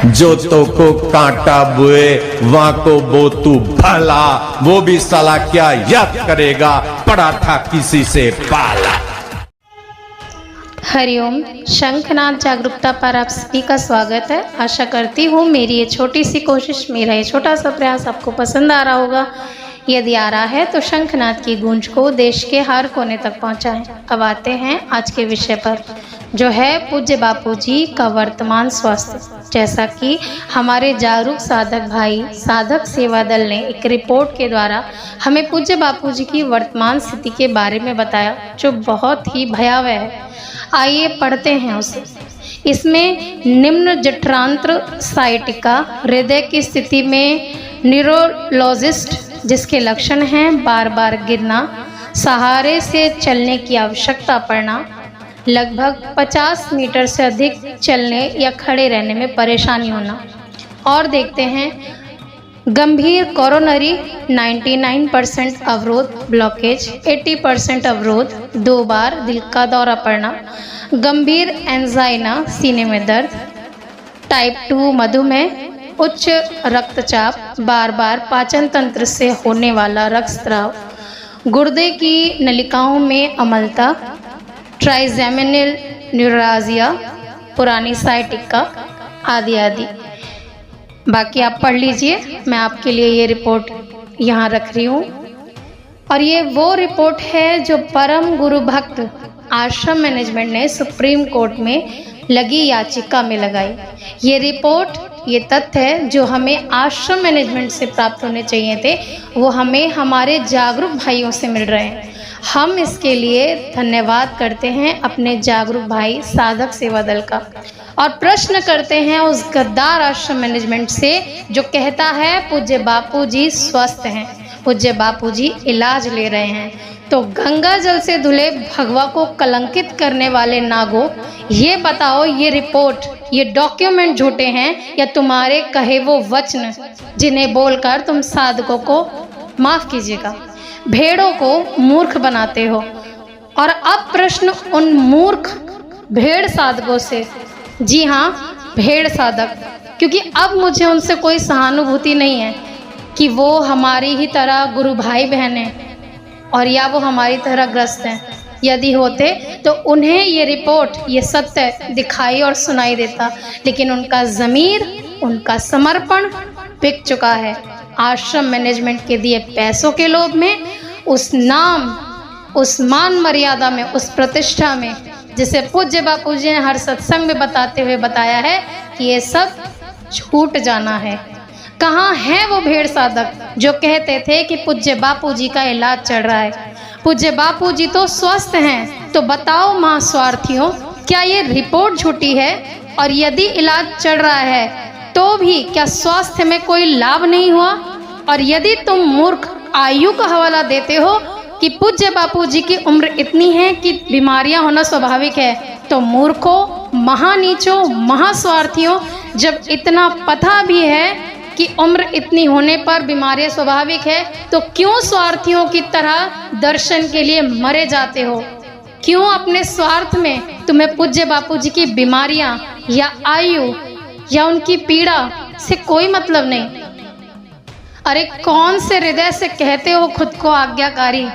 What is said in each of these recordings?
जो तो को कांटा बुए वहां को बो तू भला, वो भी साला क्या याद करेगा, पड़ा था किसी से पाला। हरिओम। शंखनाद जागरूकता पर आप सभी का स्वागत है। आशा करती हूँ मेरी ये छोटी सी कोशिश, मेरा ये छोटा सा प्रयास आपको पसंद आ रहा होगा। यदि आ रहा है तो शंखनाद की गूंज को देश के हर कोने तक पहुँचाएं। अब आते हैं आज के विषय पर, जो है पूज्य बापू जी का वर्तमान स्वास्थ्य। जैसा कि हमारे जागरूक साधक भाई साधक सेवा दल ने एक रिपोर्ट के द्वारा हमें पूज्य बापू जी की वर्तमान स्थिति के बारे में बताया, जो बहुत ही भयावह है। आइए पढ़ते हैं उसे। इसमें निम्न जठरांत्र साइटिका, हृदय की स्थिति में न्यूरोलॉजिस्ट, जिसके लक्षण हैं बार बार गिरना, सहारे से चलने की आवश्यकता पड़ना, लगभग 50 मीटर से अधिक चलने या खड़े रहने में परेशानी होना। और देखते हैं गंभीर कोरोनरी 99% अवरोध ब्लॉकेज, 80% अवरोध, 2 बार दिल का दौरा पड़ना, गंभीर एंजाइना, सीने में दर्द, टाइप 2 मधुमेह, उच्च रक्तचाप, बार बार पाचन तंत्र से होने वाला रक्तस्राव, गुर्दे की नलिकाओं में अम्लता, ट्राइजेमिनल न्यूराजिया, पुरानी साइटिका आदि आदि। बाकी आप पढ़ लीजिए, मैं आपके लिए ये रिपोर्ट यहाँ रख रही हूँ। और ये वो रिपोर्ट है जो परम गुरु भक्त आश्रम मैनेजमेंट ने सुप्रीम कोर्ट में लगी याचिका में लगाई। ये रिपोर्ट, ये तथ्य है जो हमें आश्रम मैनेजमेंट से प्राप्त होने चाहिए थे, वो हमें हमारे जागरूक भाइयों से मिल रहे हैं। हम इसके लिए धन्यवाद करते हैं अपने जागरूक भाई साधक सेवा दल का, और प्रश्न करते हैं उस गद्दार आश्रम मैनेजमेंट से जो कहता है पूज्य बापू जी स्वस्थ हैं, पूज्य बापू जी इलाज ले रहे हैं। तो गंगा जल से धुले भगवा को कलंकित करने वाले नागो, ये बताओ, ये रिपोर्ट, ये डॉक्यूमेंट झूठे हैं या तुम्हारे कहे वो वचन जिन्हें बोलकर तुम साधकों को, माफ कीजिएगा, भेड़ों को मूर्ख बनाते हो। और अब प्रश्न उन मूर्ख भेड़ साधकों से, जी हाँ, भेड़ साधक, क्योंकि अब मुझे उनसे कोई सहानुभूति नहीं है कि वो हमारी ही तरह गुरु भाई बहन हैं और या वो हमारी तरह ग्रस्त हैं। यदि होते तो उन्हें ये रिपोर्ट, ये सत्य दिखाई और सुनाई देता, लेकिन उनका ज़मीर, उनका समर्पण बिक चुका है आश्रम मैनेजमेंट के दिए पैसों के लोभ में, उस नाम, उस मान मर्यादा में, उस प्रतिष्ठा में, जिसे पूज्य बापू जी ने हर सत्संग में बताते हुए बताया है कि ये सब छूट जाना है। कहाँ हैं वो भेड़ साधक जो कहते थे कि पूज्य बापू जी का इलाज चल रहा है, पूज्य बापू जी तो स्वस्थ हैं। तो बताओ महास्वार्थियों, क्या ये रिपोर्ट झूठी है? और यदि इलाज चल रहा है तो भी क्या स्वास्थ्य में कोई लाभ नहीं हुआ? और यदि तुम मूर्ख आयु का हवाला देते हो कि पूज्य बापू जी की उम्र इतनी है कि बीमारियां होना स्वाभाविक है, तो मूर्खों, महानीचों, महास्वार्थियों, जब इतना पता भी है कि उम्र इतनी होने पर बीमारियां स्वाभाविक है, तो क्यों स्वार्थियों की तरह दर्शन के लिए मरे जाते हो? क्यों अपने स्वार्थ में तुम्हें पूज्य बापू जी की बीमारियां या आयु या उनकी पीड़ा से कोई मतलब नहीं? अरे कौन से हृदय से कहते हो खुद को आज्ञाकारी?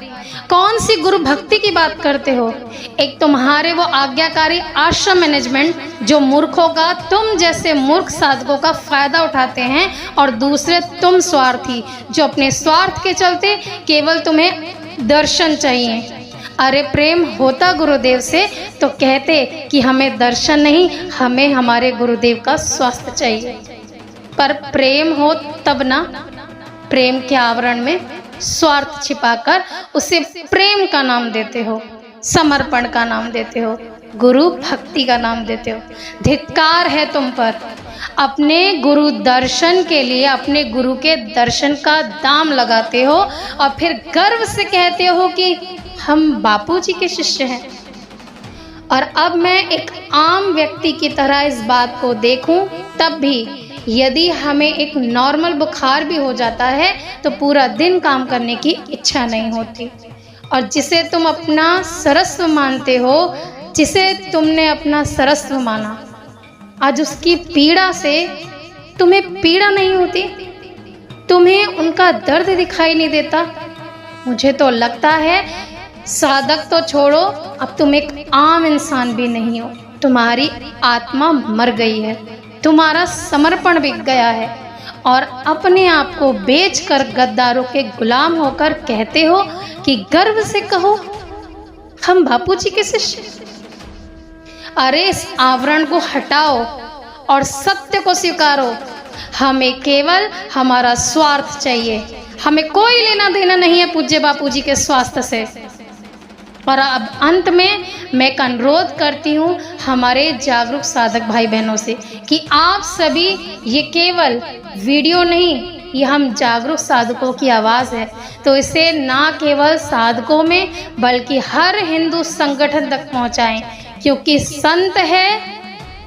कौन सी गुरु भक्ति की बात करते हो? एक तुम्हारे वो आज्ञाकारी आश्रम मैनेजमेंट जो मूर्खों का, तुम जैसे मूर्ख साधकों का फायदा उठाते हैं, और दूसरे तुम स्वार्थी जो अपने स्वार्थ के चलते केवल तुम्हें दर्शन चाहिए। अरे प्रेम होता गुरुदेव से तो कहते कि हमें दर्शन नहीं, हमें हमारे गुरुदेव का स्वास्थ्य चाहिए। पर प्रेम हो तब ना, प्रेम के आवरण में स्वार्थ छिपाकर उसे प्रेम का नाम देते हो, समर्पण का नाम देते हो, गुरु भक्ति का नाम देते हो। धिक्कार है तुम पर। अपने गुरु दर्शन के लिए अपने गुरु के दर्शन का दाम लगाते हो और फिर गर्व से कहते हो कि हम बापू जी के शिष्य हैं। और अब मैं एक आम व्यक्ति की तरह इस बात को देखूं, तब भी यदि हमें एक नॉर्मल बुखार भी हो जाता है तो पूरा दिन काम करने की इच्छा नहीं होती। और जिसे तुम अपना सर्वस्व मानते हो, जिसे तुमने अपना सर्वस्व माना, आज उसकी पीड़ा से तुम्हें पीड़ा नहीं होती? तुम्हें उनका दर्द दिखाई नहीं देता? मुझे तो लगता है साधक तो छोड़ो, अब तुम एक आम इंसान भी नहीं हो। तुम्हारी आत्मा मर गई है, तुम्हारा समर्पण बिक गया है और अपने आप को बेचकर गद्दारों के गुलाम होकर कहते हो कि गर्व से कहो हम बापूजी के शिष्य। अरे इस आवरण को हटाओ और सत्य को स्वीकारो। हमें केवल हमारा स्वार्थ चाहिए, हमें कोई लेना देना नहीं है पूज्य बापूजी के स्वास्थ्य से। और अब अंत में मैं एक अनुरोध करती हूँ हमारे जागरूक साधक भाई बहनों से कि आप सभी, ये केवल वीडियो नहीं, ये हम जागरूक साधकों की आवाज़ है, तो इसे ना केवल साधकों में बल्कि हर हिंदू संगठन तक पहुँचाएं, क्योंकि संत है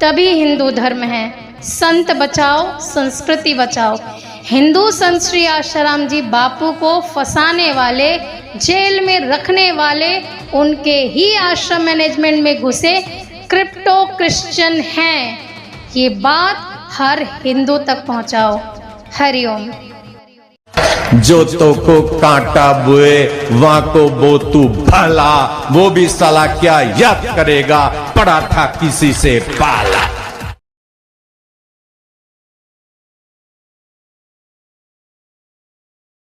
तभी हिंदू धर्म है। संत बचाओ, संस्कृति बचाओ। हिंदू संत श्री आशाराम जी बापू को फंसाने वाले, जेल में रखने वाले, उनके ही आश्रम मैनेजमेंट में घुसे क्रिप्टो क्रिश्चियन हैं। ये बात हर हिंदू तक पहुंचाओ। हरिओम। जो तो को कांटा बुए वहां को बो तू भला, वो भी साला क्या याद करेगा, पड़ा था किसी से पाला।